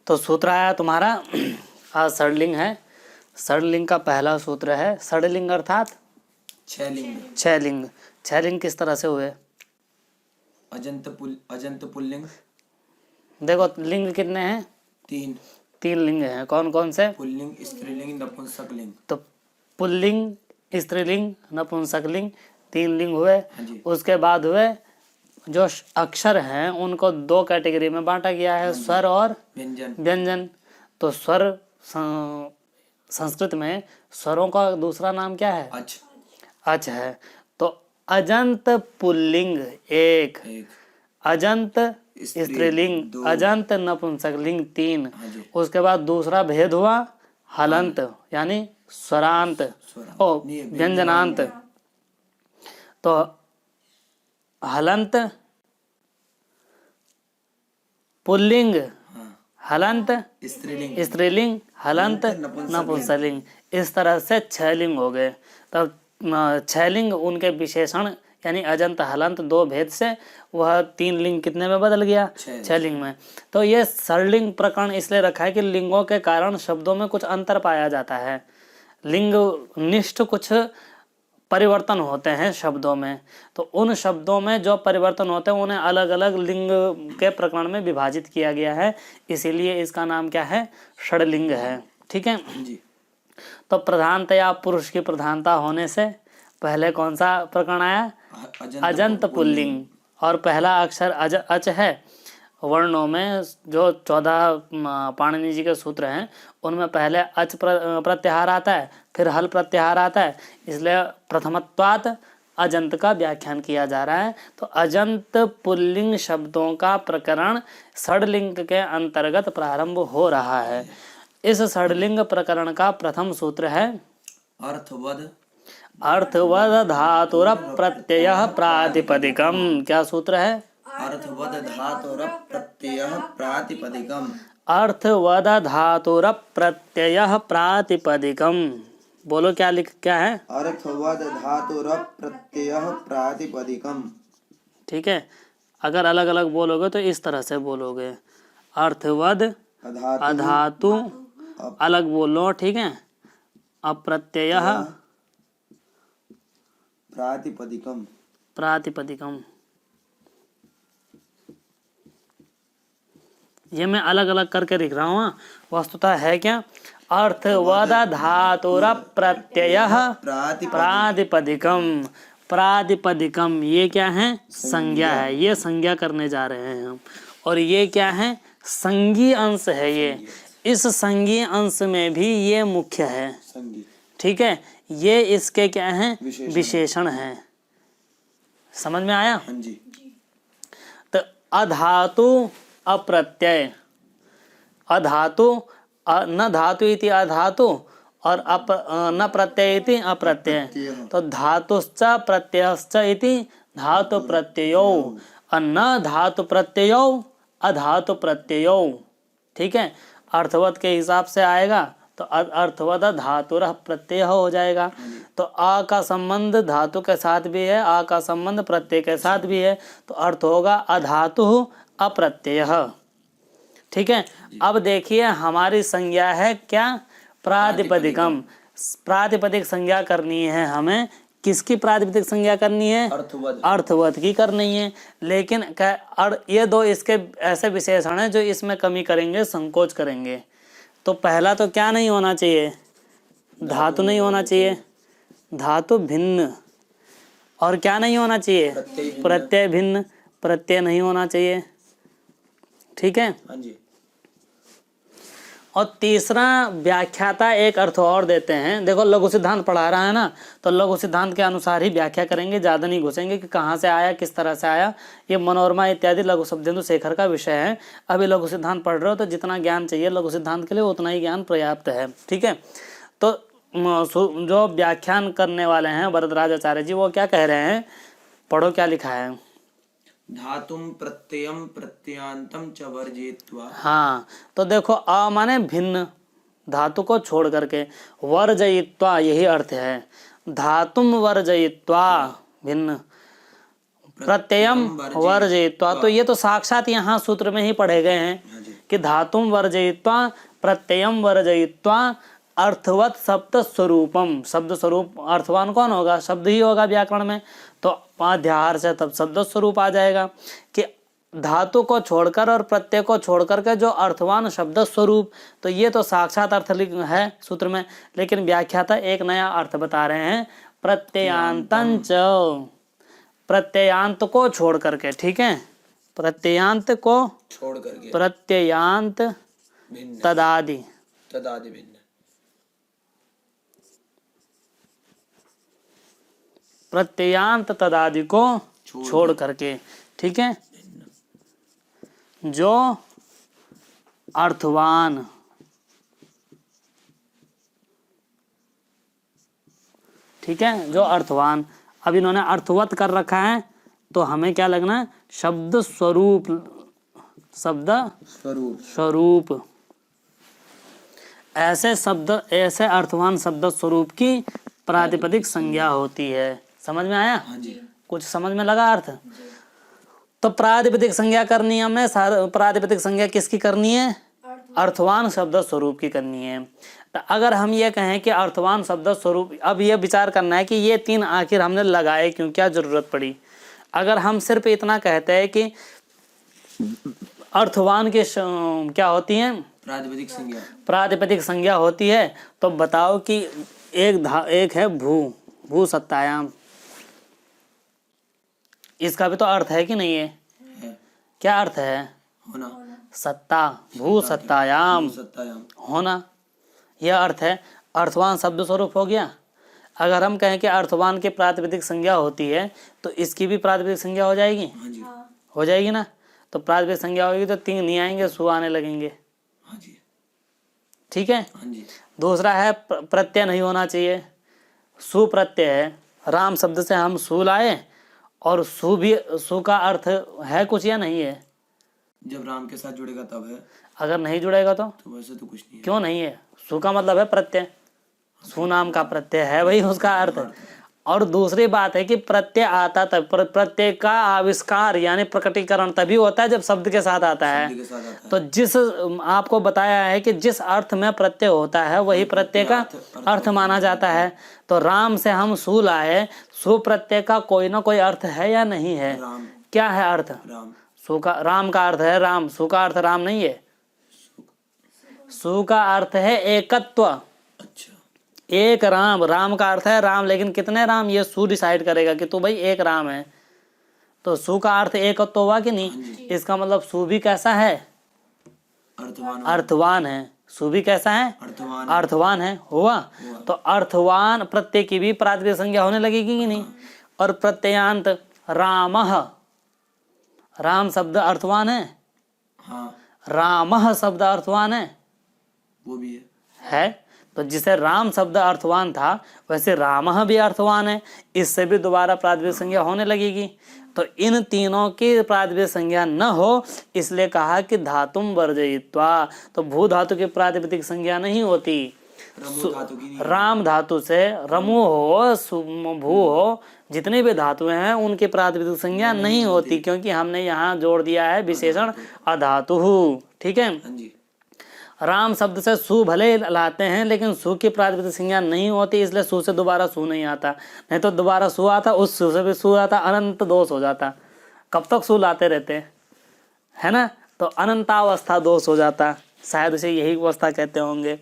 तो सूत्र आया तुम्हारा षडलिंग है। षडलिंग का पहला सूत्र है षडलिंग अर्थात छह लिंग। छह लिंग। छह लिंग किस तरह से हुए? अजंत पुल्लिंग। देखो लिंग कितने हैं? तीन लिंग हैं। कौन कौन से? पुल्लिंग, स्त्रीलिंग, नपुंसकलिंग। तो पुल्लिंग, स्त्रीलिंग, नपुंसकलिंग, तीन लिंग हुए। उसके बाद हुए जो अक्षर हैं उनको दो कैटेगरी में बांटा गया है, स्वर और व्यंजन। तो स्वर संस्कृत में स्वरों का दूसरा नाम क्या है? अच है। तो अजंत पुल्लिंग एक, अजंत स्त्रीलिंग, अजंत नपुंसकलिंग तीन। उसके बाद दूसरा भेद हुआ हलंत यानी स्वरांत व्यंजनांत। तो हलंत पुल्लिंग, हलंत स्त्रीलिंग, हलंत नपुंसकलिंग। इस तरह से छह लिंग हो गए। तब छह लिंग उनके विशेषण यानी अजंत हलंत दो भेद से वह तीन लिंग कितने में बदल गया? छह लिंग में। तो ये षडलिंग प्रकरण इसलिए रखा है कि लिंगों के कारण शब्दों में कुछ अंतर पाया जाता है। लिंग निष्ठ कुछ परिवर्तन होते हैं शब्दों में। तो उन शब्दों में जो परिवर्तन होते हैं उन्हें अलग अलग लिंग के प्रकरण में विभाजित किया गया है। इसीलिए इसका नाम क्या है? षडलिंग है। ठीक है जी। तो प्रधानतया पुरुष की प्रधानता होने से पहले कौन सा प्रकरण आया? अजंत पुल्लिंग। और पहला अक्षर अच है। वर्णों में जो 14 पाणिनि जी के सूत्र हैं उनमें पहले अच प्रत्याहार आता है, फिर हल प्रत्याहार आता है। इसलिए प्रथमत्वात् अजंत का व्याख्यान किया जा रहा है। तो अजंत पुल्लिंग शब्दों का प्रकरण षडलिंग के अंतर्गत प्रारंभ हो रहा है। इस षडलिंग प्रकरण का प्रथम सूत्र है अर्थवद। अर्थवद धातुर प्रत्यय प्रातिपदिकम। क्या सूत्र है? अर्थवद धातुर प्रत्यय प्रातिपदिकम। अर्थवद धातुर प्रत्यय प्रातिपदिकम। बोलो क्या है? अर्थवद धातुर प्रत्यय प्रातिपदिकम। ठीक है। अगर अलग अलग बोलोगे तो इस तरह से बोलोगे अर्थवद अधातु अलग बोलो। ठीक है। अप्रत्यय प्रातिपदिकम। प्रातिपदिकम। ये मैं अलग अलग करके लिख रहा हूँ। वस्तुतः है क्या? अर्थवद धातुर प्रत्यय प्रातिपदिकम। प्रातिपदिकम ये क्या है? संज्ञा है। ये संज्ञा करने जा रहे हैं हम। और ये क्या है? संज्ञी अंश है। ये इस संज्ञी अंश में भी ये मुख्य है। ठीक है। ये इसके क्या है? विशेषण है। समझ में आया? हाँ जी। तो अधातु अप्रत्यय, अधातु न धातु इति अधातु और न प्रत्यय इति अप्रत्यय। तो धातुश्च प्रत्ययश्च इति धातु प्रत्ययो और न धातु प्रत्ययो अधातु प्रत्ययो। ठीक है। अर्थवत के हिसाब से आएगा तो अर्थवद धातुर प्रत्यय हो जाएगा। तो आ का संबंध धातु के साथ भी है, आ का संबंध प्रत्यय के साथ भी है। तो अर्थ होगा अधातु अप्रत्यय। ठीक है। अब देखिए हमारी संज्ञा है क्या? प्रातिपदिकम। प्रातिपदिक संज्ञा करनी है हमें। किसकी प्रातिपदिक संज्ञा करनी है? अर्थवत की करनी है। लेकिन ये दो इसके ऐसे विशेषण हैं जो इसमें कमी करेंगे, संकोच करेंगे। तो पहला तो क्या नहीं होना चाहिए? धातु नहीं होना चाहिए, धातु भिन्न। और क्या नहीं होना चाहिए? प्रत्यय भिन्न, प्रत्यय नहीं होना चाहिए। ठीक है। हाँ जी। और तीसरा व्याख्याता एक अर्थ और देते हैं। देखो लघु सिद्धांत पढ़ा रहा है ना, तो लघु सिद्धांत के अनुसार ही व्याख्या करेंगे, ज़्यादा नहीं घुसेंगे कि कहाँ से आया, किस तरह से आया। ये मनोरमा इत्यादि लघु शब्देन्दु शेखर का विषय है। अभी लघु सिद्धांत पढ़ रहे हो तो जितना ज्ञान चाहिए लघु सिद्धांत के लिए उतना ही ज्ञान पर्याप्त है। ठीक है। तो जो व्याख्यान करने वाले हैं वरदराज आचार्य जी, वो क्या कह रहे हैं? पढ़ो क्या लिखा है। धातुम प्रत्ययम प्रत्ययांतम च वर्जयित्वा। हाँ, तो देखो अ माने भिन्न, धातु को छोड़ करके, वर्जयित्वा यही अर्थ है। धातुम वर्जयित्वा भिन्न, प्रत्ययम वर्जयित्वा। तो ये तो साक्षात यहाँ सूत्र में ही पढ़े गए हैं कि धातुम वर्जयित्वा प्रत्ययम वर्जयित्वा अर्थवत शब्द स्वरूपम, शब्द स्वरूप अर्थवान कौन होगा? शब्द ही होगा व्याकरण में, तो अध्याहार से तब शब्द स्वरूप आ जाएगा कि धातु को छोड़कर और प्रत्यय को छोड़कर के जो अर्थवान शब्द स्वरूप, तो ये तो साक्षात अर्थ है सूत्र में, लेकिन व्याख्याता एक नया अर्थ बता रहे हैं, प्रत्ययांतंच, प्रत्ययांत को छोड़ करके, ठीक है, प्रत्ययांत को छोड़ करके, प्रत्ययांत भिन्न, तदादि, तदादि भिन्न, प्रत्ययांत तदादि को छोड़ करके, ठीक है, जो अर्थवान, ठीक है, जो अर्थवान, अब इन्होंने अर्थवत कर रखा है तो हमें क्या लगना है? शब्द स्वरूप, शब्द स्वरूप, स्वरूप, ऐसे शब्द, ऐसे अर्थवान शब्द स्वरूप की प्रातिपदिक संज्ञा होती है। समझ में आया? हाँ जी, कुछ समझ में लगा अर्थ? तो प्रातिपदिक संज्ञा करनी है हमें, प्रातिपदिक संज्ञा किसकी करनी है? अर्थवान शब्द स्वरूप की करनी है। तो अगर हम ये कहें कि अर्थवान शब्द स्वरूप, अब ये विचार करना है कि ये तीन आखिर हमने लगाए क्यों, क्या जरूरत पड़ी। अगर हम सिर्फ इतना कहते हैं कि अर्थवान के क्या होती हैं? प्रातिपदिक संज्ञा, प्रातिपदिक संज्ञा होती है, तो बताओ कि एक है भू, भू सत्तायाम, इसका भी तो अर्थ है कि नहीं है? क्या अर्थ है? होना, सत्ता, भू सत्तायाम, सत्तायाम, होना, यह अर्थ है। अर्थवान शब्द स्वरूप हो गया। अगर हम कहें कि अर्थवान की प्रातिपदिक संज्ञा होती है तो इसकी भी प्रातिपदिक संज्ञा हो जाएगी? हाँ जी, हो जाएगी ना। तो प्रातिपदिक संज्ञा होगी तो तीन नहीं आएंगे, सु आने लगेंगे। हाँ जी, ठीक है। हाँ जी, दूसरा है प्रत्यय नहीं होना चाहिए, सु प्रत्यय है। राम शब्द से हम सु लाए और सु भी, सु का अर्थ है कुछ या नहीं है? जब राम के साथ जुड़ेगा तब है, अगर नहीं जुड़ेगा तो वैसे तो कुछ नहीं है। क्यों नहीं है? सु का मतलब है प्रत्यय, सु नाम का प्रत्यय है वही उसका अर्थ। और दूसरी बात है कि प्रत्यय आता तब, प्रत्यय का आविष्कार यानी प्रकटीकरण तभी होता है जब शब्द के साथ आता है। के साथ आता है। तो जिस आपको बताया है कि जिस अर्थ में प्रत्यय होता है वही प्रत्यय का अर्थ माना जाता है। तो राम से हम सु लाए, सु प्रत्यय का कोई ना कोई अर्थ है या नहीं है? राम, क्या है अर्थ? राम, सु का, राम का अर्थ है राम, सु का अर्थ राम नहीं है। सु का अर्थ है एकत्व, अच्छा, एक राम, राम का अर्थ है राम, लेकिन कितने राम ये सु डिसाइड करेगा कि तू भाई एक राम है। तो सु का अर्थ एकत्व हुआ कि नहीं? इसका मतलब सु भी कैसा है? अर्थवान, अर्थवान है। सु भी कैसा है? अर्थवान, अर्थवान है। हुआ? तो अर्थवान प्रत्यय की भी प्रातिपदिक संज्ञा होने लगेगी कि नहीं? और प्रत्ययांत रामः, राम शब्द अर्थवान है, हाँ, रामः शब्द अर्थवान है, वो भी है। तो जिसे राम शब्द अर्थवान था वैसे रामः भी अर्थवान है, इससे भी दोबारा प्रातिपदिक संज्ञा होने लगेगी। तो इन तीनों की प्रातिपदिक संज्ञा न हो इसलिए कहा कि धातुम वर्जयित्वा। तो भू धातु की प्रातिपदिक संज्ञा नहीं होती, रमू धातु की नहीं, राम धातु से रमु हो, भू हो, जितने भी धातुएं हैं उनकी प्रातिपदिक संज्ञा नहीं होती, क्योंकि हमने यहाँ जोड़ दिया है विशेषण अधातु। ठीक है। हाँ जी, राम शब्द से सु भले लाते हैं लेकिन सु की प्रातिपदिक संज्ञा नहीं होती, इसलिए सु से दोबारा सु नहीं आता। नहीं तो दोबारा सु आता, उस सु से भी सु आता, अनंत दोष हो जाता। कब तक सु लाते रहते है ना? तो अनंतावस्था दोष हो जाता, शायद उसे यही अवस्था कहते होंगे।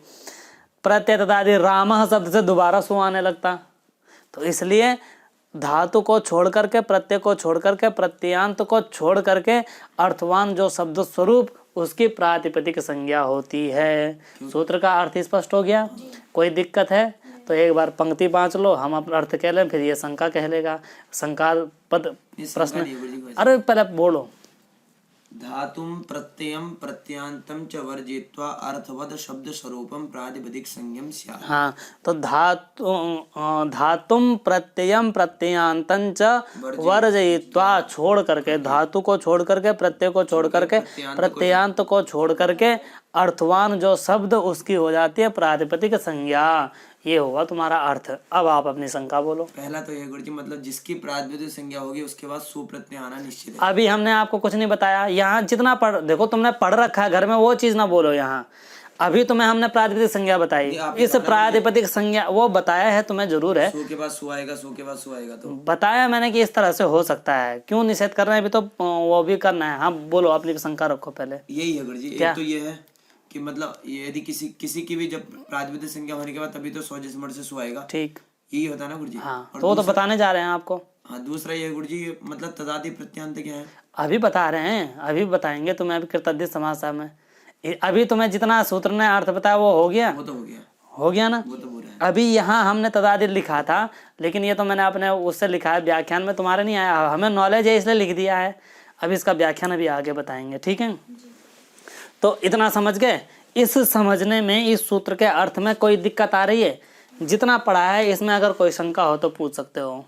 प्रत्यय तदादि रामः शब्द से दोबारा सु आने लगता। तो इसलिए धातु को छोड़ करके, प्रत्यय को छोड़ करके, प्रत्ययांत को छोड़ करके अर्थवान जो शब्द स्वरूप उसकी प्रातिपदिक संज्ञा होती है। सूत्र का अर्थ स्पष्ट हो गया? कोई दिक्कत है तो एक बार पंक्ति बाँच लो, हम अपना अर्थ कह लें, फिर ये शंका कह लेगा। शंका पद प्रश्न, अरे पहले बोलो। धातुम प्रत्ययम प्रत्यांतम च वर्जयित्वा अर्थवद शब्द स्वरूपम प्रातिपदिक संज्ञम स्यात्। हाँ, तो धातुम प्रत्ययम प्रत्ययांतम च वर्जयित्वा, छोड़ करके, धातु को छोड़ करके, प्रत्यय को छोड़ करके, प्रत्ययांत को छोड़ करके अर्थवान जो शब्द उसकी हो जाती है प्रातिपदिक संज्ञा। ये हुआ तुम्हारा अर्थ। अब आप अपनी शंका बोलो। पहला तो ये गुरुजी मतलब जिसकी प्रातिपदिक संज्ञा होगी उसके बाद सु प्रत्यय आना निश्चित है। अभी हमने आपको कुछ नहीं बताया। यहाँ जितना पढ़ देखो, तुमने पढ़ रखा है घर में, वो चीज ना बोलो यहाँ। अभी तुम्हें हमने प्रातिपदिक संज्ञा बताई, इस प्रातिपदिक संज्ञा वो बताया है तुम्हें जरूर है। सु के बाद सु आएगा, सु के बाद सु आएगा, तो बताया मैंने कि इस तरह से हो सकता है। क्यों निषेध कर रहे हैं? अभी तो वो भी करना है। हाँ बोलो, अपनी शंका रखो पहले। यही है गुरुजी। एक तो ये है कि मतलब यदि किसी की भी जब प्रातिपदिक संज्ञा होने के बाद तभी तो सौ जिस्मर से सु आएगा। ठीक, यही होता है ना गुरुजी। हाँ, तो वो तो बताने जा रहे हैं आपको। हाँ, दूसरा ये गुरुजी मतलब तदादि प्रत्यांत क्या है? अभी बता रहे हैं, अभी बताएंगे तुम्हें। अभी कृतद्धित समासा में अभी तुम्हें जितना सूत्र ने अर्थ बताया वो हो गया, वो तो हो गया ना। वो तो पूरा है। अभी यहाँ हमने तदादि लिखा था, लेकिन ये तो मैंने अपने उससे लिखा है, व्याख्यान में तुम्हारे नहीं आया। हमें नॉलेज है इसलिए लिख दिया है। अभी इसका व्याख्यान अभी आगे बताएंगे, ठीक है। तो इतना समझ गए। इस समझने में, इस सूत्र के अर्थ में कोई दिक्कत आ रही है? जितना पढ़ा है इसमें अगर कोई शंका हो तो पूछ सकते हो।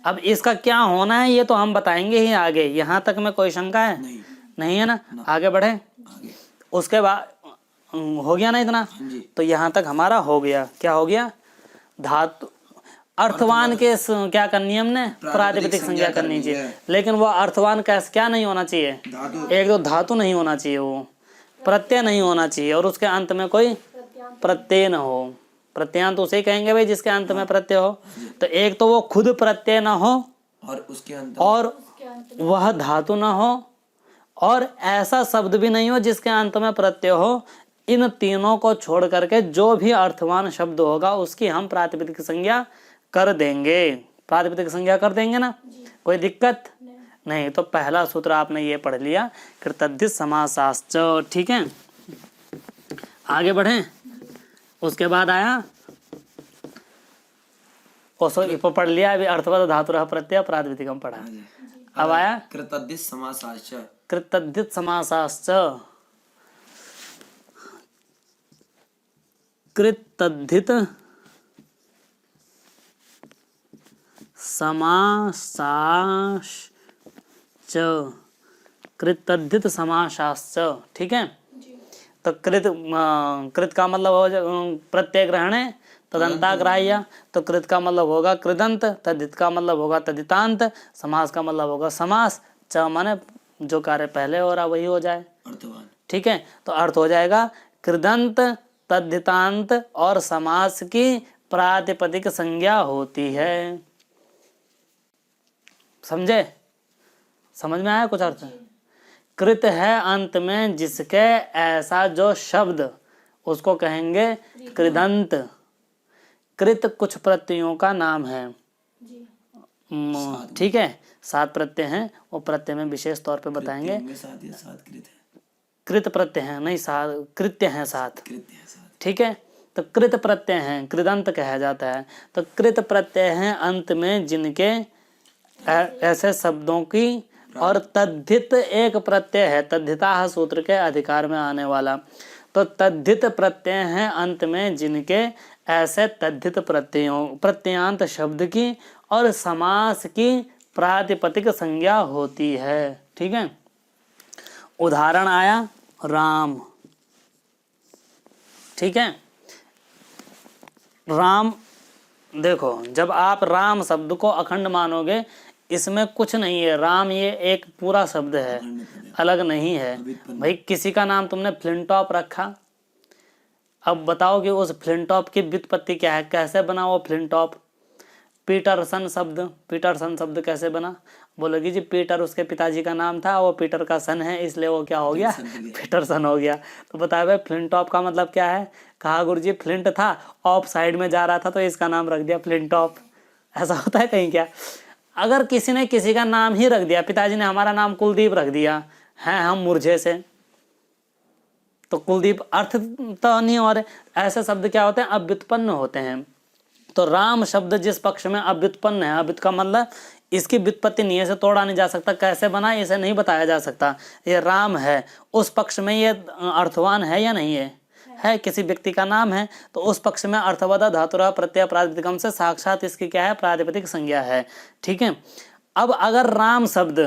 अब इसका क्या होना है ये तो हम बताएंगे ही आगे। यहाँ तक में कोई शंका है? नहीं है ना। आगे बढ़े। उसके बाद हो गया ना इतना। तो यहाँ तक हमारा हो गया। क्या हो गया? धातु अर्थवान के क्या करनी है हमने? प्रातिपदिक संज्ञा करनी चाहिए। लेकिन वो अर्थवान कैसे क्या नहीं होना चाहिए? एक तो धातु नहीं होना चाहिए, वो प्रत्यय नहीं होना चाहिए, और उसके अंत में कोई प्रत्यय न हो। प्रत्यांत उसे कहेंगे भाई जिसके अंत में प्रत्यय हो। तो एक तो वो खुद प्रत्यय न हो, और उसके अंत और वह धातु न हो, और ऐसा शब्द भी नहीं हो जिसके अंत में प्रत्यय हो। इन तीनों को छोड़ करके जो भी अर्थवान शब्द होगा उसकी हम प्रातिपदिक संज्ञा कर देंगे। प्रातिपदिक संज्ञा कर देंगे ना, कोई दिक्कत नहीं। तो पहला सूत्र आपने ये पढ़ लिया, कृतद्धित समासाश्च, ठीक है। आगे बढ़े। उसके बाद आया पढ़ लिया अभी, अर्थवद धातुरः प्रत्यय प्रातिपदिकम पढ़ा। अब आया कृतद्धित समासाश्च। कृतद्धित समासाश्च। कृतद्धित समासाश्च, कृतद्धित समासाश्च, ठीक है। तो कृत का मतलब हो प्रत्यय ग्रहण है, तदंताग्राह्य। तो कृत का मतलब होगा कृदंत, तद्धित का मतलब होगा तद्धितांत, समास का मतलब होगा समास। च माने जो कार्य पहले हो रहा वही हो जाए, अर्थवान, ठीक है। तो अर्थ हो जाएगा कृदंत, तद्धितांत और समास की प्रातिपदिक संज्ञा होती है। समझे? समझ में आया कुछ अर्थ? कृत है अंत में जिसके ऐसा जो शब्द, उसको कहेंगे कृदंत। कृत कुछ प्रत्ययों का नाम है, ठीक है। 7 प्रत्यय हैं, वो प्रत्यय में विशेष तौर पे बताएंगे। कृत प्रत्यय है, नहीं कृत्य है 7, ठीक है। तो कृत प्रत्यय हैं, कृदंत कहा जाता है। तो कृत प्रत्यय हैं अंत में जिनके ऐसे शब्दों की, और तद्धित एक प्रत्यय है, तद्धिता सूत्र के अधिकार में आने वाला। तो तद्धित प्रत्यय हैं अंत में जिनके ऐसे तद्धित प्रत्ययों प्रत्ययांत शब्द की और समास की प्रातिपदिक संज्ञा होती है, ठीक है। उदाहरण आया राम, ठीक है। राम देखो, जब आप राम शब्द को अखंड मानोगे, इसमें कुछ नहीं है। राम ये एक पूरा शब्द है, अलग नहीं है। भाई किसी का नाम तुमने फ्लिंटॉप रखा, अब बताओ कि उस फ्लिंटॉप की व्युत्पत्ति क्या है, कैसे बना वो फ्लिंटॉप? पीटरसन शब्द कैसे बना? बोलोगी जी पीटर उसके पिताजी का नाम था, वो पीटर का सन है इसलिए वो क्या हो गया? पीटरसन हो गया। तो बताया भाई फ्लिंटॉप का मतलब क्या है? कहा गुरुजी फ्लिंट था, ऑफ साइड में जा रहा था तो इसका नाम रख दिया फ्लिंटॉप। ऐसा होता है कहीं क्या? अगर किसी ने किसी का नाम ही रख दिया, पिताजी ने हमारा नाम कुलदीप रख दिया है, हम मुरझे से, तो कुलदीप अर्थ तो नहीं हो रहे। ऐसे शब्द क्या होते हैं? अव्युत्पन्न होते हैं। तो राम शब्द जिस पक्ष में अव्युत्पन्न है, अव्युत का मतलब इसकी व्युत्पत्ति नहीं है, इसे तोड़ा नहीं जा सकता, कैसे बना इसे नहीं बताया जा सकता। ये राम है, उस पक्ष में ये अर्थवान है या नहीं है? है, किसी व्यक्ति का नाम है, तो उस पक्ष में अर्थवद धातुरः प्रत्यय प्रातिपदिकम से साक्षात इसकी क्या है? प्रातिपदिक संज्ञा है, ठीक है। अब अगर राम शब्द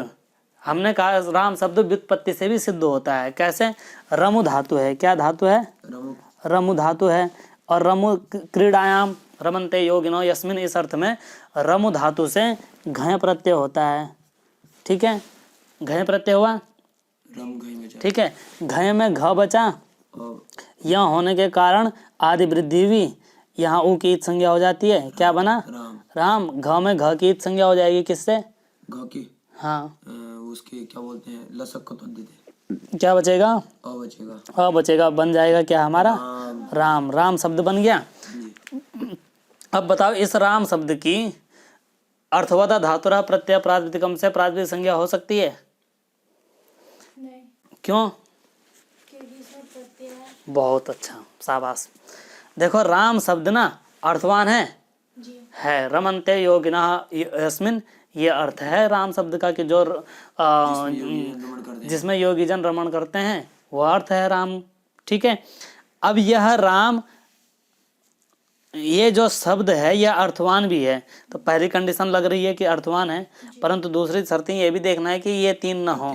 हमने कहा राम शब्द व्युत्पत्ति से भी सिद्ध होता है। कैसे? रमु धातु है। क्या धातु है? रमु धातु है। और रमु क्रीड़ायाम रमन्ते योगिनो यस्मिन, इस अर्थ में रमु धातु से घय प्रत्यय होता है। ठीक है, घय प्रत्यय हुआ, ठीक है, घय में घ बचा, यह होने के कारण आदि वृद्धि हुई, यहाँ ऊ की ईद संज्ञा हो जाती है। क्या बना? राम। घ में घ की ईद संज्ञा हो जाएगी किससे? घ की, हाँ, उसके क्या बोलते हैं, लसक को तो देते, क्या बचेगा? अ बचेगा। अ बचेगा, बन जाएगा क्या हमारा? राम। राम शब्द बन गया। अब बताओ, इस राम शब्द की अर्थवता धातुरा प्रत्यय प्रातिपदिकम से प्रातिपदिक संज्ञा हो सकती है? नहीं। क्यों? क्योंकि इसमें प्रत्यय है। बहुत अच्छा, शाबाश। देखो, राम शब्द ना अर्थवान है। जी। है रमन्ते योगिना यस्मिन, ये अर्थ है राम शब्द का कि जो जिसमें योगी जन रमण करते हैं, वो अर्थ है राम। ठीक है, अब यह राम, ये जो शब्द है यह अर्थवान भी है। तो पहली कंडीशन लग रही है कि अर्थवान है, परंतु दूसरी शर्त ये भी देखना है कि ये तीन न हो।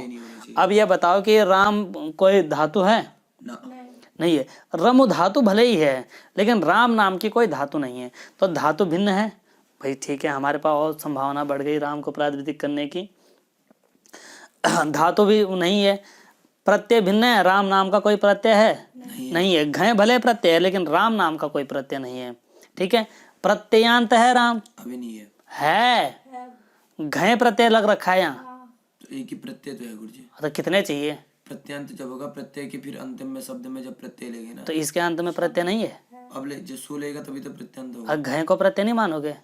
अब ये बताओ कि राम कोई धातु है? नहीं है। रमु धातु भले ही है, लेकिन राम नाम की कोई धातु नहीं है। तो धातु भिन्न है भाई। ठीक है, हमारे पास और संभावना बढ़ गई राम को प्रातिपदिक करने की। धातु भी नहीं है, प्रत्यय भिन्न है। राम नाम का कोई प्रत्यय है? नहीं है। घय भले प्रत्यय है, लेकिन राम नाम का कोई प्रत्यय नहीं है। ठीक है, प्रत्ययांत है राम? अभी नहीं है। है, घय प्रत्यय लग रखा है यहाँ। तो एक ही प्रत्यय तो है गुरुजी। तो कितने चाहिए? प्रत्यांत जब होगा प्रत्यय के, फिर अंतिम में शब्द में जब प्रत्यय लेंगे ना, तो इसके अंत में प्रत्यय नहीं है। अब जब सू लेगा तभी तो प्रत्यांत होगा। और घय को प्रत्यय नहीं मानोगे?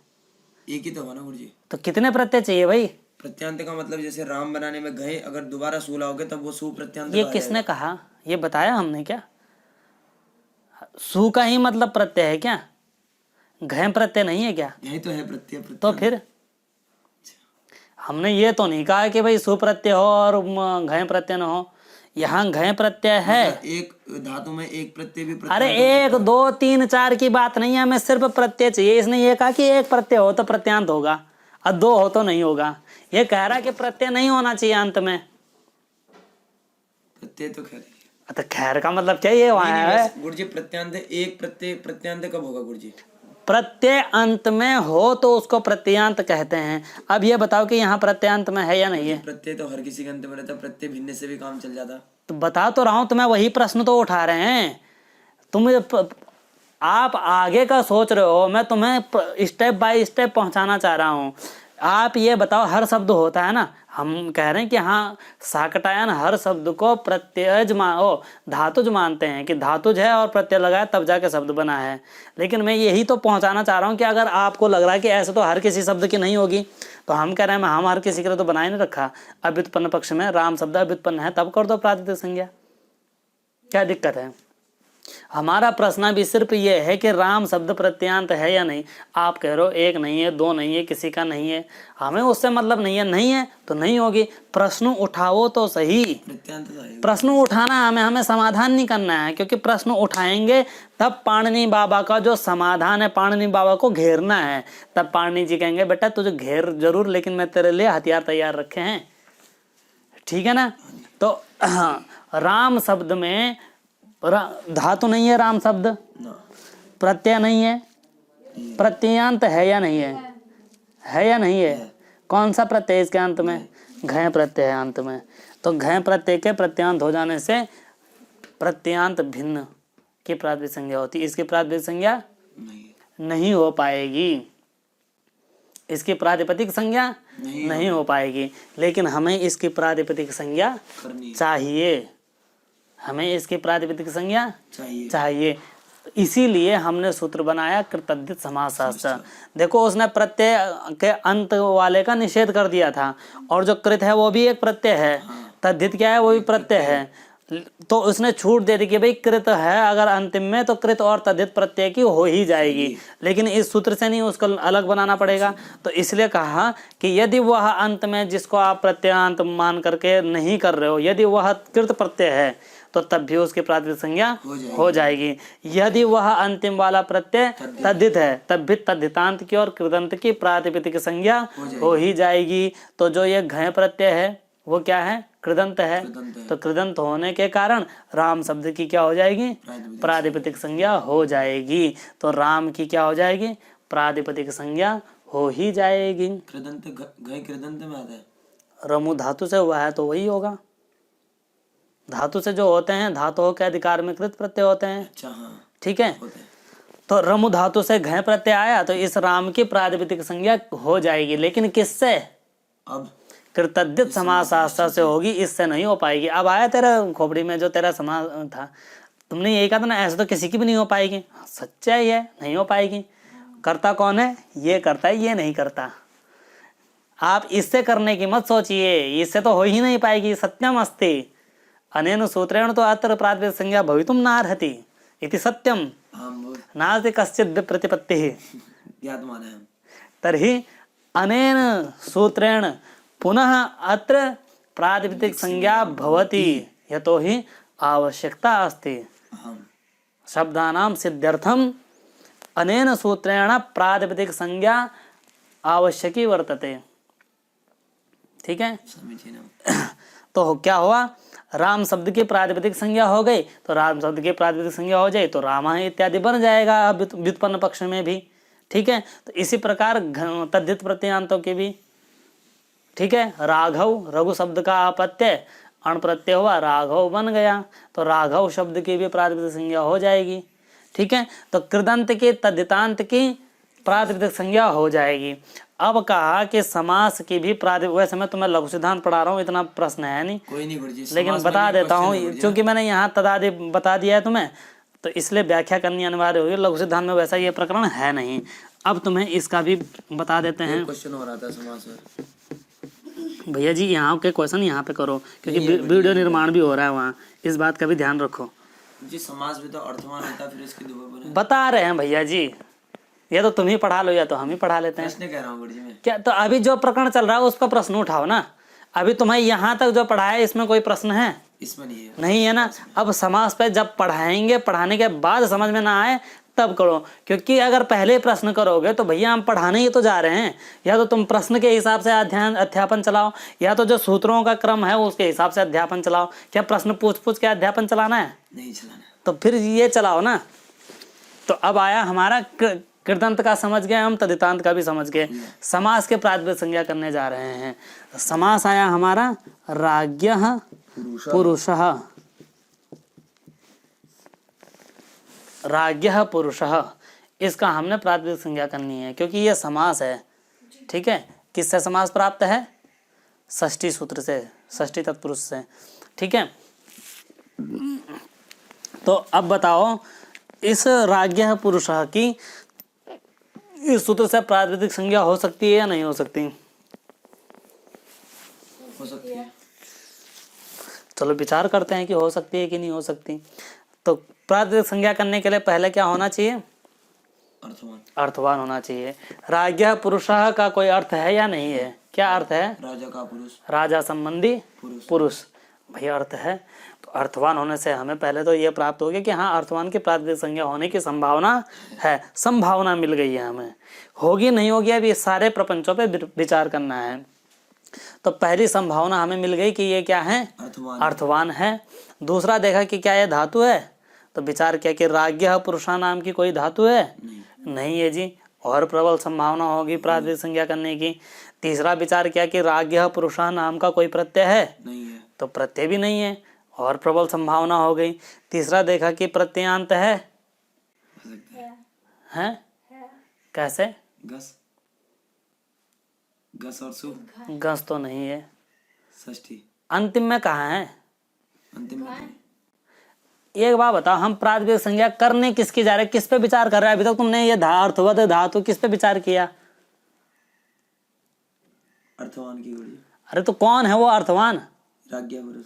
एक ही तो होगा ना गुरुजी। तो कितने प्रत्यय चाहिए भाई? प्रत्यांत का मतलब जैसे राम बनाने में घय अगर दोबारा सू लाओगे तब वो सू प्रत्यांत ये कहा किसने जाएगा। कहा? ये बताया हमने क्या? सु का ही मतलब प्रत्यय है क्या? घय प्रत्यय नहीं है क्या? यही तो है प्रत्यय। तो फिर हमने ये तो नहीं कहा कि भाई सुप्रत्यय हो और घय प्रत्यय न हो। यहाँ घय प्रत्यय है। एक धातु में एक प्रत्यय भी अरे 1 2 3 4 की बात नहीं है, हमें सिर्फ प्रत्यय चाहिए। इसने ये कहा कि एक प्रत्यय हो तो प्रत्यांत होगा और 2 हो तो नहीं होगा। ये कह रहा है कि प्रत्यय नहीं होना चाहिए अंत में। प्रत्यय तो खैर तो खैर का मतलब क्या ये वहां है? गुरुजी प्रत्यांत एक प्रत्यय, प्रत्यांत कब होगा गुरुजी? प्रत्यय अंत में हो तो उसको प्रत्ययांत कहते हैं। अब ये बताओ कि यहाँ प्रत्ययांत में है या नहीं है? प्रत्यय तो हर किसी के अंत में रहता, प्रत्यय भिन्न से भी काम चल जाता। तो बता तो रहा हूं, तुम्हें वही प्रश्न तो उठा रहे हैं। तुम आप आगे का सोच रहे हो, मैं तुम्हें स्टेप बाय स्टेप पहुंचाना चाह रहा हूं। आप ये बताओ, हर शब्द होता है ना, हम कह रहे हैं कि हाँ शाकटायन हर शब्द को प्रत्ययज धातुज मानते हैं कि धातुज है और प्रत्यय लगाया तब जाके शब्द बना है। लेकिन मैं यही तो पहुंचाना चाह रहा हूँ कि अगर आपको लग रहा है कि ऐसे तो हर किसी शब्द की नहीं होगी, तो हम कह रहे हैं हम हर किसी के लिए तो बना ही नहीं रखा। अभ्युत्पन्न पक्ष में राम शब्द अभ्युत्पन्न है, तब कर दो प्रातिपदिक संज्ञा, क्या दिक्कत है? हमारा प्रश्न भी सिर्फ ये है कि राम शब्द प्रत्यांत है या नहीं। आप कह रहे हो 1 नहीं है, 2 नहीं है, किसी का नहीं है, हमें उससे मतलब नहीं है। नहीं है तो नहीं होगी। प्रश्न उठाओ तो सही। प्रश्न उठाना हमें समाधान नहीं करना है, क्योंकि प्रश्न उठाएंगे तब पाणिनि बाबा का जो समाधान है, पाणिनि बाबा को घेरना है। तब पाणिनि जी कहेंगे बेटा तुझे घेर जरूर, लेकिन मैं तेरे लिए हथियार तैयार रखे हैं। ठीक है ना? तो राम शब्द में धातु नहीं है, राम शब्द प्रत्यय नहीं है, प्रत्ययांत है या नहीं है? है या नहीं है? कौन सा प्रत्यय इसके अंत में? घय प्रत्यय है अंत में। तो घय प्रत्यय के प्रत्यांत हो जाने से प्रत्यांत भिन्न की प्रातिपदिक संज्ञा होती है। इसकी प्रातिपदिक संज्ञा नहीं हो पाएगी। इसकी प्रातिपदिक संज्ञा नहीं हो पाएगी, लेकिन हमें इसकी प्रातिपदिक संज्ञा चाहिए। हमें इसकी प्रातिपदिक संज्ञा चाहिए। इसीलिए हमने सूत्र बनाया कृतद्धित समासशास्त्र। देखो, उसने प्रत्यय के अंत वाले का निषेध कर दिया था, और जो कृत है वो भी एक प्रत्यय है। तद्धित क्या है? वो भी प्रत्यय है। तो उसने छूट दे दी कि भाई कृत है अगर अंतिम में, तो कृत और तद्धित प्रत्यय की हो ही जाएगी। लेकिन इस सूत्र से नहीं, उसको अलग बनाना पड़ेगा। तो इसलिए कहा कि यदि वह अंत में जिसको आप प्रत्ययांत मान करके नहीं कर रहे हो, यदि वह कृत प्रत्यय है तो तब भी उसकी प्रातिपदिक संज्ञा हो जाएगी। यदि वह अंतिम वाला प्रत्यय तद्धित है, तब भी तद्धितांत की और कृदंत की प्रातिपदिक संज्ञा हो ही जाएगी। तो जो ये घय प्रत्यय है, वो क्या है? कृदंत है। कृदंत है। तो कृदंत होने के कारण राम शब्द की क्या हो जाएगी? प्रातिपदिक प्रातिपदिक संज्ञा हो जाएगी। तो राम की क्या हो जाएगी? प्रातिपदिक संज्ञा हो ही जाएगी। कृदंत घई कृदंत में आता है। रमु धातु से हुआ है तो वही होगा। धातु से जो होते हैं धातुओं के अधिकार में कृत प्रत्यय होते हैं। अच्छा हाँ ठीक है। होता है। तो रमु धातु से घय प्रत्यय आया तो इस राम की प्रातिपदिक संज्ञा हो जाएगी, लेकिन किससे? अब कृतद्धित समासास्त्र से होगी, इससे नहीं हो पाएगी। अब आया तेरा खोपड़ी में जो तेरा समास था, तुमने यही कहा था ना ऐसे तो किसी की भी नहीं हो पाएगी। सच्चाई है, नहीं हो पाएगी। करता कौन है? ये करता है, ये नहीं करता। आप इससे करने की मत सोचिए, इससे तो हो ही नहीं पाएगी। सत्यम अस्ति अनेन सूत्रेण तो अत्र प्रातिपदिक संज्ञा भवितुम नार्हति इति सत्यम हाँ वो नास्ति कश्चित् प्रतिपत्तिः। ज्ञात माना है। तर्हि अनेन सूत्रेण पुनः अत्र प्रातिपदिक संज्ञा भवति यतोहि आवश्यकता अस्ति। हाँ शब्दानां सिद्ध्यर्थम अनेन सूत्रेण प्रातिपदिक संज्ञा आवश्यकी वर्तते। ठीक है। समीचीनम। तो क्या हुआ? राम शब्द की प्रातिपदिक संज्ञा हो गई, तो राम शब्द की प्रातिपदिक संज्ञा हो जाए तो रामा इत्यादि बन जाएगा व्युत्पन्न पक्ष में भी। ठीक है। तो इसी प्रकार तद्धित प्रत्ययांतों की भी। ठीक है। राघव, रघु शब्द का अपत्य अण प्रत्यय हुआ, राघव बन गया, तो राघव शब्द की भी प्रातिपदिक संज्ञा हो जाएगी। ठीक है। तो कृदंत की तद्धितांत की प्रातिपदिक संज्ञा हो जाएगी। अब कहा कि समास की भी प्रातिपदिक, वैसे मैं तुम्हें लघु सिद्धांत पढ़ा रहा हूँ, इतना प्रश्न है नहीं, कोई नहीं गुरुजी, लेकिन समास में बता भी देता question हूँ है गुरुजी। क्योंकि मैंने यहाँ तदादि बता दिया है तुम्हें, तो इसलिए व्याख्या करनी अनिवार्य होगी। लघु सिद्धांत में वैसा ये प्रकरण है नहीं। अब तुम्हें इसका भी बता देते हैं। क्वेश्चन हो रहा था समास में। भैया जी यहाँ के क्वेश्चन यहाँ पे करो, क्योंकि वीडियो निर्माण भी हो रहा है वहाँ, इस बात का भी ध्यान रखो। जी समास भी तो अर्थवान होता है, फिर इसके दो बने। बता रहे हैं भैया जी, या तो तुम ही पढ़ा लो या तो हम ही पढ़ा लेते हैं। प्रश्न कह रहा हूँ गुरुजी मैं। क्या? तो अभी जो प्रकरण चल रहा है उसका प्रश्न उठाओ ना। अभी तुम्हें यहाँ तक जो पढ़ा है इसमें कोई प्रश्न है? इसमें नहीं है। नहीं है ना। अब समास पे जब पढ़ाएंगे, पढ़ाने के बाद समझ में ना आए तब करो, क्योंकि अगर पहले प्रश्न करोगे तो भैया हम पढ़ाने ही तो जा रहे हैं। या तो तुम प्रश्न के हिसाब से अध्यापन चलाओ, या तो जो सूत्रों का क्रम है उसके हिसाब से अध्यापन चलाओ। क्या प्रश्न पूछ पूछ के अध्यापन चलाना है? नहीं चलाना। तो फिर ये चलाओ ना। तो अब आया हमारा कृदंत का समझ गए हम, तदितांत का भी समझ गए। समास के प्रातिपदिक संज्ञा करने जा रहे हैं। समास आया हमारा राज्ञः पुरुषः। राज्ञः पुरुषः, इसका हमने प्रातिपदिक संज्ञा करनी है क्योंकि ये समास है। ठीक है। किससे समास प्राप्त है? षष्ठी सूत्र से, षष्ठी तत्पुरुष से। ठीक है। तो अब बताओ इस राज्ञः पुरुषः की इस सूत्र से प्रातिपदिक संज्ञा हो सकती है या नहीं हो सकती? हो सकती है। चलो विचार करते हैं कि हो सकती है कि नहीं हो सकती। तो प्रातिपदिक संज्ञा करने के लिए पहले क्या होना चाहिए? अर्थवान। अर्थवान होना चाहिए। राज्ञः पुरुषः का कोई अर्थ है या नहीं है? क्या अर्थ है? राजा का पुरुष। राजा संबंधी पुरुष। भैया अर्थ है। तो अर्थवान होने से हमें पहले तो ये प्राप्त हो गया कि हाँ अर्थवान की प्रातिपदिक संज्ञा होने की संभावना है। संभावना मिल गई है हमें। होगी नहीं होगी अभी सारे प्रपंचों पे विचार करना है। तो पहली संभावना हमें मिल गई कि ये क्या है? अर्थवान है। दूसरा देखा कि क्या ये धातु है, तो विचार किया कि राज्ञः पुरुषा नाम की कोई धातु है? नहीं है जी। और प्रबल संभावना होगी प्रातिपदिक संज्ञा करने की। तीसरा विचार किया कि राज्ञः पुरुषा नाम का कोई प्रत्यय है? नहीं है। तो प्रत्यय भी नहीं है, और प्रबल संभावना हो गई। तीसरा देखा कि प्रत्ययांत है? हैं? कैसे? गस। गस और सु। गस तो नहीं है। षष्ठी। अंतिम में कहाँ है? अंतिम में। एक बात बताओ, हम प्रातिपदिक संज्ञा करने किसकी जा रहे हैं? किस पे विचार कर रहे हैं अभी तक तुमने? ये अर्थवत धातु किस पे विचार किया? अर्थवान की गुरुजी। अरे तो कौन है वो अर्थवान? राज्ञः पुरुष।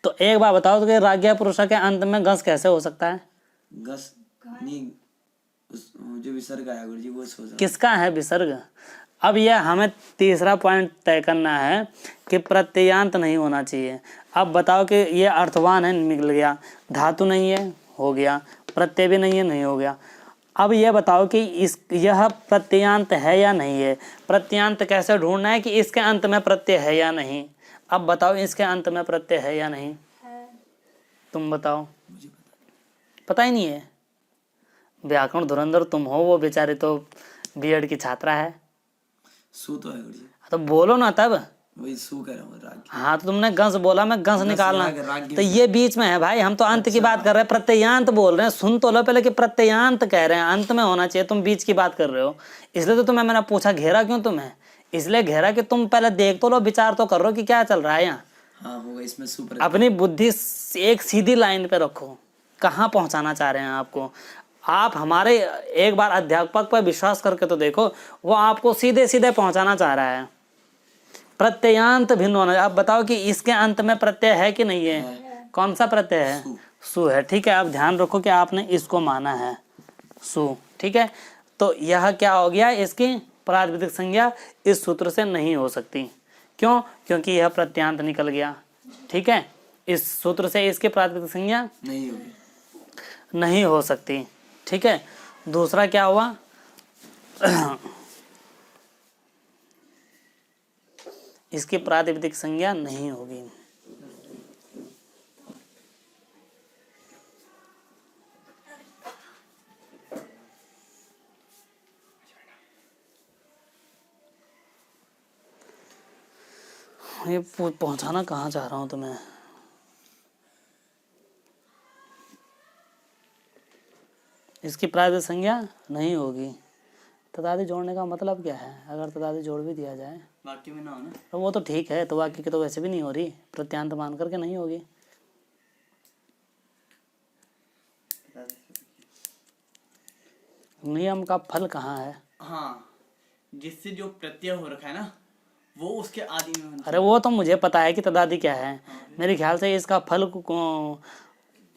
तो एक बात बताओ तो कि राज्ञः पुरुष के अंत में गस कैसे हो सकता है? गस नहीं, जो विसर्ग आया गुरुजी वो सोच रहा। किसका है विसर्ग? अब यह हमें तीसरा पॉइंट तय करना है कि प्रत्ययांत नहीं होना चाहिए। अब बताओ कि ये अर्थवान है, निकल गया। धातु नहीं है, हो गया। प्रत्यय भी नहीं है, नहीं हो गया। अब ये बताओ कि यह प्रत्ययांत है या नहीं है? प्रत्ययांत कैसे ढूंढना है कि इसके अंत में प्रत्यय है या नहीं? अब बताओ इसके अंत में प्रत्यय है या नहीं? है। तुम बताओ। मुझे पता ही नहीं है। व्याकरण धुरंधर तुम हो, वो बेचारे तो बीएड की छात्रा है। सु तो है गुरुजी, तो बोलो ना तब। वही सु कह रहा हूँ, राग। हाँ तो तुमने गंस बोला, मैं गंस निकालना। यहाँ के राग तो ये बीच में है भाई, हम तो अंत की बात कर रहे हैं, प्रत्ययांत बोल रहे हैं। सुन तो लो पहले कि प्रत्ययांत कह रहे हैं, अंत में होना चाहिए, तुम बीच की बात कर रहे हो। इसलिए तो तुम्हें मैंने पूछा घेरा क्यों तुम्हें, इसलिए घेरा कि तुम पहले देख तो लो, विचार तो कर लो कि क्या चल रहा है यहाँ। हाँ होगा इसमें सु पर। अपनी बुद्धि एक सीधी लाइन पे रखो, कहाँ पहुंचाना चाह रहे हैं आपको। आप हमारे एक बार अध्यापक पर विश्वास करके तो देखो, वो आपको सीधे सीधे पहुंचाना चाह रहा है। प्रत्ययांत भिन्न होना। अब बताओ कि इसके अंत में प्रत्यय है कि नहीं है? कौन सा प्रत्यय है? सु है। ठीक है, अब ध्यान रखो कि आपने इसको माना है सु। ठीक है, तो यह क्या हो गया, इसकी प्रातिपदिक संज्ञा इस सूत्र से नहीं हो सकती। क्यों? क्योंकि यह प्रत्यांत निकल गया। ठीक है, इस सूत्र से इसकी प्रातिपदिक संज्ञा नहीं होगी, नहीं हो सकती। ठीक है, दूसरा क्या हुआ, इसकी प्रातिपदिक संज्ञा नहीं होगी। ये पहुंचाना कहाँ चाह रहा हूं तुम्हें। इसकी प्रातिपदिक संज्ञा नहीं होगी। तदादि जोड़ने का मतलब क्या है? अगर तदादि जोड़ भी दिया जाए वाक्य में ना हो ना, तो वो तो ठीक है, तो वाक्य की तो वैसे भी नहीं हो रही, प्रत्यांत मान करके नहीं होगी। नियम का फल कहाँ है? हाँ, जिससे जो प्रत्यय हो रखा है ना, वो उसके आदि में होना अरे वो तो मुझे पता है कि तदादि क्या है। मेरे ख्याल से इसका फल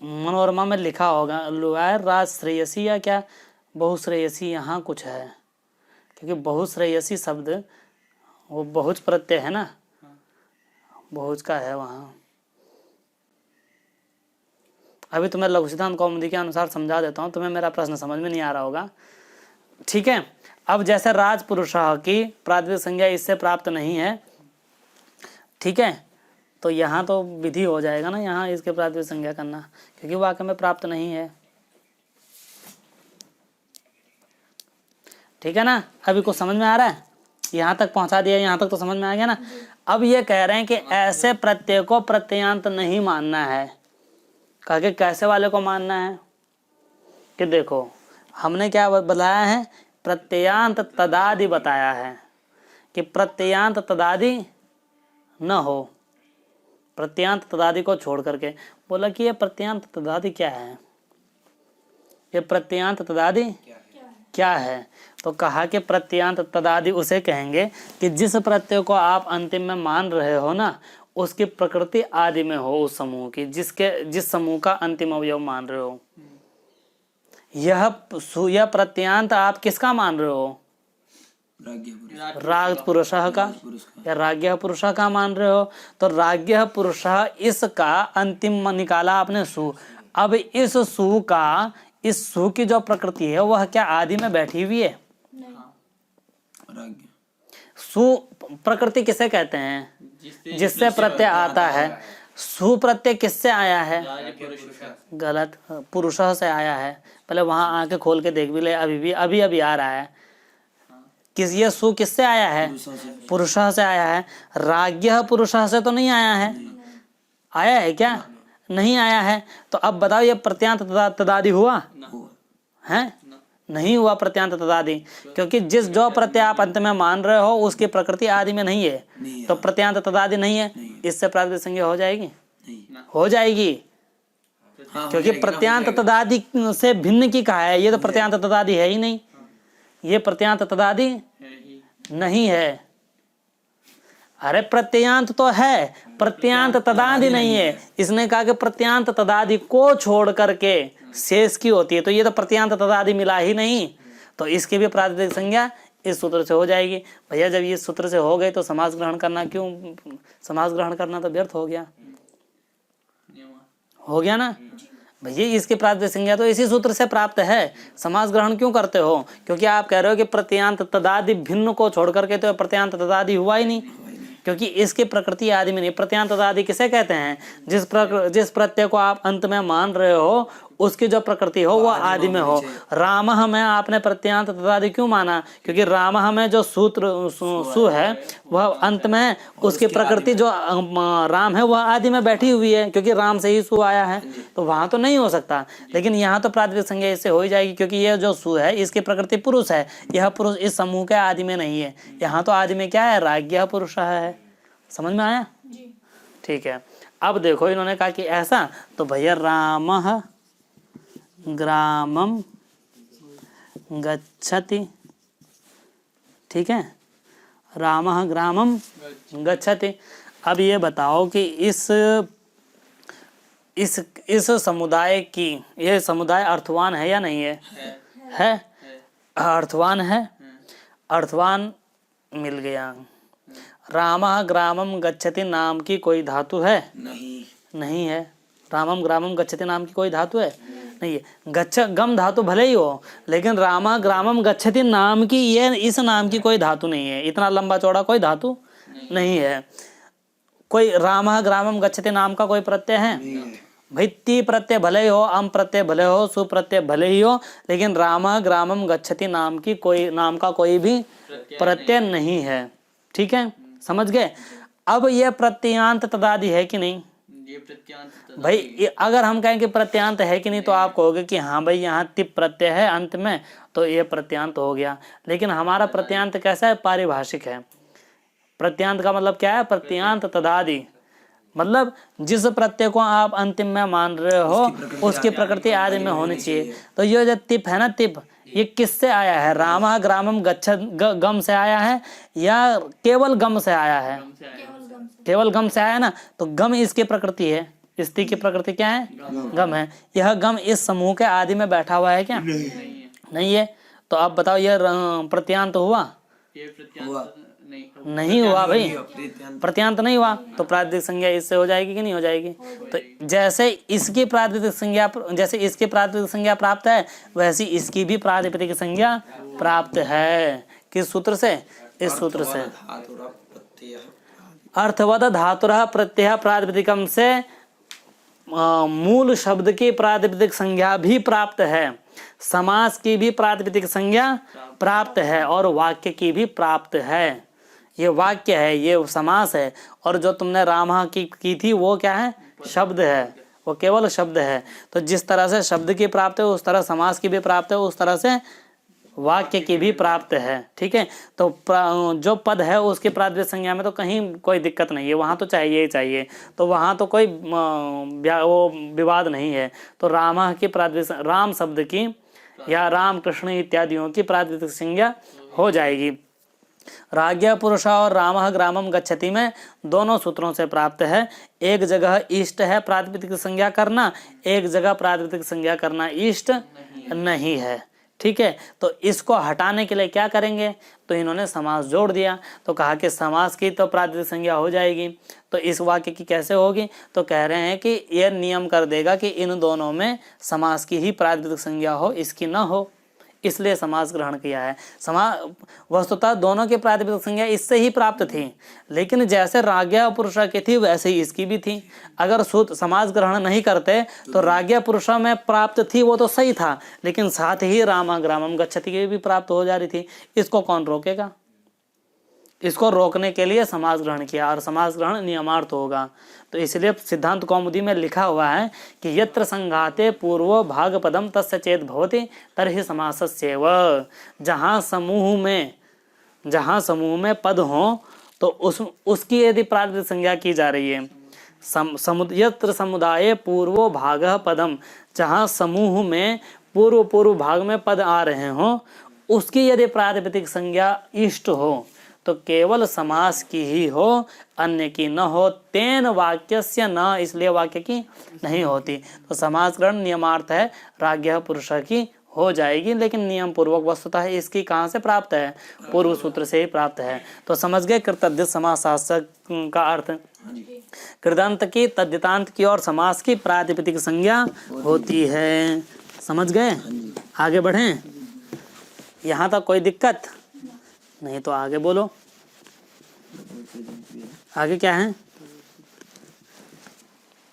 मनोरमा में लिखा होगा, राज श्रेयसी या क्या बहुश्रेयसी, यहाँ कुछ है। क्योंकि बहुश्रेयसी शब्द वो बहुज प्रत्यय है ना, बहुज का है वहाँ। अभी तुम्हें लघु सिद्धांत कौमुदी के अनुसार समझा देता हूँ, तुम्हें मेरा प्रश्न समझ में नहीं आ रहा होगा। ठीक है, अब जैसे राजपुरुषः की प्रातिपदिक संज्ञा इससे प्राप्त नहीं है, ठीक है, तो यहाँ तो विधि हो जाएगा ना, यहाँ इसके प्रातिपदिक संज्ञा करना, क्योंकि वाक्य में प्राप्त नहीं है। ठीक है ना, अभी कुछ समझ में आ रहा है? यहाँ तक पहुँचा दिया, यहाँ तक तो समझ में आ गया ना। अब ये कह रहे हैं कि ऐसे प्रत्यय को प्रत्ययांत नहीं मानना है। कहा कि कैसे वाले को मानना है? कि देखो हमने क्या बताया है, प्रत्ययांत तदादि बताया है कि प्रत्ययांत तदादि न हो। प्रत्ययांत तदादि को छोड़ करके बोला कि ये प्रत्ययांत तदादि क्या है, ये प्रत्ययांत तदादि क्या है? तो कहा कि प्रत्ययांत तदादि उसे कहेंगे कि जिस प्रत्यय को आप अंतिम में मान रहे हो ना, उसकी प्रकृति आदि में हो, उस समूह की, जिस समूह का अंतिम अवयव मान रहे हो। यह प्रत्यांत आप किसका मान रहे हो? राग पुरुषः का या राज्ञः पुरुषः का मान रहे हो? तो राज्ञः पुरुषः इसका अंतिम निकाला आपने सु। अब इस सु का, इस सु की जो प्रकृति है वह क्या आदि में बैठी हुई है? सु प्रकृति किसे कहते हैं? जिससे प्रत्यय आता है। सु प्रत्यय किससे आया है? गलत, पुरुषः से आया है। पहले वहां आके खोल के देख भी ले, अभी आ रहा है। ये सु किससे आया है? पुरुषः से आया है। राज्ञः पुरुषः से तो नहीं आया है। आया है क्या? नहीं आया है। तो अब बताओ ये प्रत्यांत तदादि हुआ है? नहीं हुआ प्रत्यांत तदादि, क्योंकि जो प्रत्यय आप अंत में मान रहे हो उसकी प्रकृति आदि में नहीं है, तो प्रत्यांत तदादि नहीं है। इससे प्रातिपदिक संज्ञा हो जाएगी? हो जाएगी, क्योंकि प्रत्यांत तदादि से भिन्न की कहा है, ये तो प्रत्यांत तदादि है ही नहीं, ये प्रत्यांत तदादि नहीं है। अरे प्रत्यांत तो है, प्रत्यांत तदादि नहीं है। इसने कहा कि प्रत्यांत तदादि को छोड़ करके शेष की होती है, तो ये तो प्रत्यांत तदादि मिला ही नहीं, तो इसकी भी प्रातिपदिक संज्ञा इस सूत्र से हो जाएगी। भैया जब ये सूत्र से हो गए तो समास ग्रहण करना क्यों? समास ग्रहण करना तो व्यर्थ हो गया, हो गया ना भैया। इसकी प्रातिपदिक संज्ञा तो इसी सूत्र से प्राप्त है, समास ग्रहण क्यों करते हो? क्योंकि आप कह रहे हो कि प्रत्यांत तदादि भिन्न को छोड़ करके तो प्रत्यांत तदादि हुआ ही नहीं, क्योंकि इसकी प्रकृति आदि में नहीं। प्रत्यांत तदादि किसे कहते हैं? जिस प्रत्यय को आप अंत में मान रहे हो उसकी जो प्रकृति हो वो आदि में हो। रामः में आपने प्रत्यांत तदादि क्यों माना? क्योंकि रामः में जो सूत्र सु है वह अंत में है, उसकी प्रकृति जो राम है वह आदि में बैठी हुई है, क्योंकि राम से ही सु आया है, तो वहां तो नहीं हो सकता। लेकिन यहाँ तो प्रातिपदिक संज्ञा इससे हो ही जाएगी, क्योंकि यह जो सु है इसकी प्रकृति पुरुष है, यह पुरुष इस समूह के आदि में नहीं है। यहाँ तो आदि में क्या है? राज्ञः पुरुष है। समझ में आया? जी। ठीक है। अब देखो इन्होंने कहा कि ऐसा, तो भैया रामः ग्रामम गच्छति, ठीक है, रामः ग्रामम गच्छति। अब ये बताओ कि इस समुदाय की, ये समुदाय अर्थवान है या नहीं है? है। अर्थवान है, अर्थवान मिल गया। रामः ग्रामम गच्छति नाम की कोई धातु है? नहीं है। रामम ग्रामम गच्छति नाम की कोई धातु है? नहीं है। गच्छ गम धातु भले ही हो, लेकिन रामा ग्रामम गच्छति नाम की, ये इस नाम की कोई धातु नहीं है। इतना लंबा चौड़ा कोई धातु नहीं है। कोई रामः ग्रामम गच्छति नाम का कोई प्रत्यय है? भाई ती प्रत्यय भले ही हो, अम प्रत्यय भले हो, सु प्रत्यय भले ही हो, लेकिन रामः ग्रामम गच्छति नाम का कोई भी प्रत्यय नहीं है। ठीक है, समझ गए? अब यह प्रत्यांत तदादि है कि नहीं? ये प्रत्यांत भाई अगर हम कहें कि प्रत्यांत है कि नहीं, तो आप कहोगे कि हाँ भाई यहाँ तिप प्रत्यय है अंत में, तो ये प्रत्यांत हो गया। लेकिन हमारा प्रत्यांत कैसा है? पारिभाषिक है। प्रत्यांत का मतलब क्या है? प्रत्यांत तदादि, मतलब जिस प्रत्यय को आप अंतिम में मान रहे हो उसकी प्रकृति आदि में होनी चाहिए। तो ये जो तिप है ना, तिप, ये किससे आया है? रामः ग्रामम गम से आया है या केवल गम से आया है? केवल गम से आया ना, तो गम इसकी प्रकृति है। स्त्री की प्रकृति क्या है? गम है। यह गम इस समूह के आदि में बैठा हुआ है क्या? नहीं है। तो आप बताओ यह प्रत्यांत हुआ? ये प्रत्यांत नहीं हुआ भाई, प्रत्यांत नहीं हुआ। तो प्रातिपदिक संज्ञा इससे हो जाएगी कि नहीं हो जाएगी? तो जैसे इसकी प्रातिपदिक संज्ञा प्राप्त है, वैसी इसकी भी प्रातिपदिक संज्ञा प्राप्त है। किस सूत्र से? इस सूत्र से। अर्थवद धातुरः प्रत्यय प्रातिपदिकम से मूल शब्द की प्रातिपदिक संज्ञा भी प्राप्त है, समास की भी प्रातिपदिक संज्ञा प्राप्त है, और वाक्य की भी प्राप्त है। ये वाक्य है, ये समास है, और जो तुमने रामः की थी वो क्या है? शब्द है, वो केवल शब्द है। तो जिस तरह से शब्द की प्राप्त है उस तरह समास की भी प्राप्त है, उस तरह से वाक्य की भी प्राप्त है। ठीक है, तो जो पद है उसकी प्रातिपदिक संज्ञा में तो कहीं कोई दिक्कत नहीं है, वहाँ तो चाहिए ही चाहिए, तो वहाँ तो कोई वो विवाद नहीं है। तो रामः की प्रातिपदिक, राम शब्द की या राम कृष्ण इत्यादियों की प्रातिपदिक संज्ञा हो जाएगी। राज्ञः पुरुष और रामः ग्रामम गच्छति में दोनों सूत्रों से प्राप्त है। एक जगह इष्ट है प्रातिपदिक संज्ञा करना, एक जगह प्रातिपदिक संज्ञा करना इष्ट नहीं है। ठीक है, तो इसको हटाने के लिए क्या करेंगे? तो इन्होंने समास जोड़ दिया, तो कहा कि समास की तो प्रातिपदिक संज्ञा हो जाएगी। तो इस वाक्य की कैसे होगी? तो कह रहे हैं कि यह नियम कर देगा कि इन दोनों में समास की ही प्रातिपदिक संज्ञा हो, इसकी न हो, इसलिए समास ग्रहण किया है। वस्तुतः दोनों की प्रातिपदिक संज्ञा इससे ही प्राप्त थी, लेकिन जैसे राज्ञः पुरुषा की थी वैसे ही इसकी भी थी। अगर समास ग्रहण नहीं करते तो राज्ञः पुरुषा में प्राप्त थी वो तो सही था, लेकिन साथ ही रामः ग्रामम गच्छति की भी प्राप्त हो जा रही थी। इसको कौन रोकेगा? इसको रोकने के लिए समास ग्रहण किया, और समास ग्रहण नियमार्थ होगा। तो इसलिए सिद्धांत कौमुदी में लिखा हुआ है कि यत्र संघाते पूर्वो भागपदम तस्य चेत भवति तर्हि समासस्यैव। जहाँ समूह में पद हो तो उसकी यदि प्रातिपदिक संज्ञा की जा रही है। यत्र समुदाये पूर्वो भागः पदम, जहाँ समूह में पूर्व भाग में पद आ रहे हो, उसकी यदि प्रातिपदिक संज्ञा इष्ट हो तो केवल समास की ही हो, अन्य की न हो। तेन वाक्यस्य न, इसलिए वाक्य की नहीं होती। तो समास ग्रहण नियमार्थ है, राज्ञः पुरुष की हो जाएगी, लेकिन नियम पूर्वक वस्तुतः इसकी कहाँ से प्राप्त है? पूर्व सूत्र से ही प्राप्त है। तो समझ गए कृतद्धित समासार्थक का अर्थ? कृदंत की, तद्धितांत की और समास की प्रातिपदिक संज्ञा होती है। समझ गए? आगे बढ़ें? यहाँ तक कोई दिक्कत नहीं तो आगे बोलो। आगे क्या है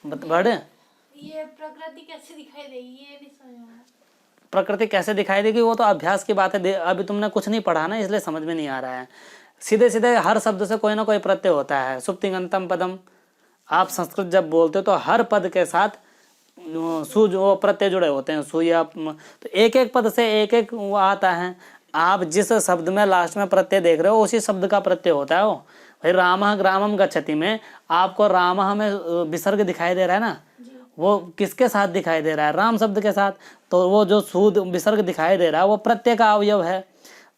बढ़ ये प्रकृति कैसे दिखाई देगी, ये नहीं समझ में आया। प्रकृति कैसे दिखाई देगी वो तो अभ्यास की बात है। अभी तुमने कुछ नहीं पढ़ा ना, इसलिए समझ में नहीं आ रहा है। सीधे सीधे हर शब्द से कोई ना कोई प्रत्यय होता है। सुप्तिगंतम पदम, आप संस्कृत जब बोलते हो तो हर पद के साथ सु जो प्रत्यय जुड़े होते हैं। सुया, तो एक एक पद से एक एक वो आता है। आप जिस शब्द में लास्ट में प्रत्यय देख रहे हो उसी शब्द का प्रत्यय होता है वो। भाई रामः ग्रामम गच्छति में आपको रामः में विसर्ग दिखाई दे रहा है ना, वो किसके साथ दिखाई दे रहा है? राम शब्द के साथ। तो वो जो सूद विसर्ग दिखाई दे रहा है वो प्रत्यय का अवयव है।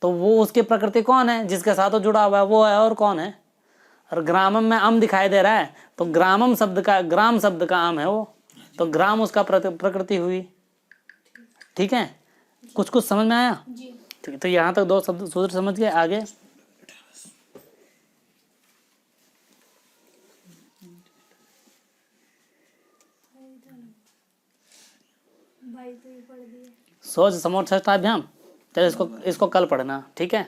तो वो उसकी प्रकृति कौन है? जिसके साथ वो जुड़ा हुआ है वो है, और कौन है? और ग्रामम में अम दिखाई दे रहा है तो ग्रामम शब्द का, ग्राम शब्द का अम है वो, तो ग्राम उसका प्रकृति हुई। ठीक है, कुछ कुछ समझ में आया? जी। ठीक, तो यहाँ तक दो शब्द सूत्र समझ गए। आगे भाई तो ये पढ़ दिए। सोच समोर षष्ठाभ्याम। चलो इसको कल पढ़ना, ठीक है।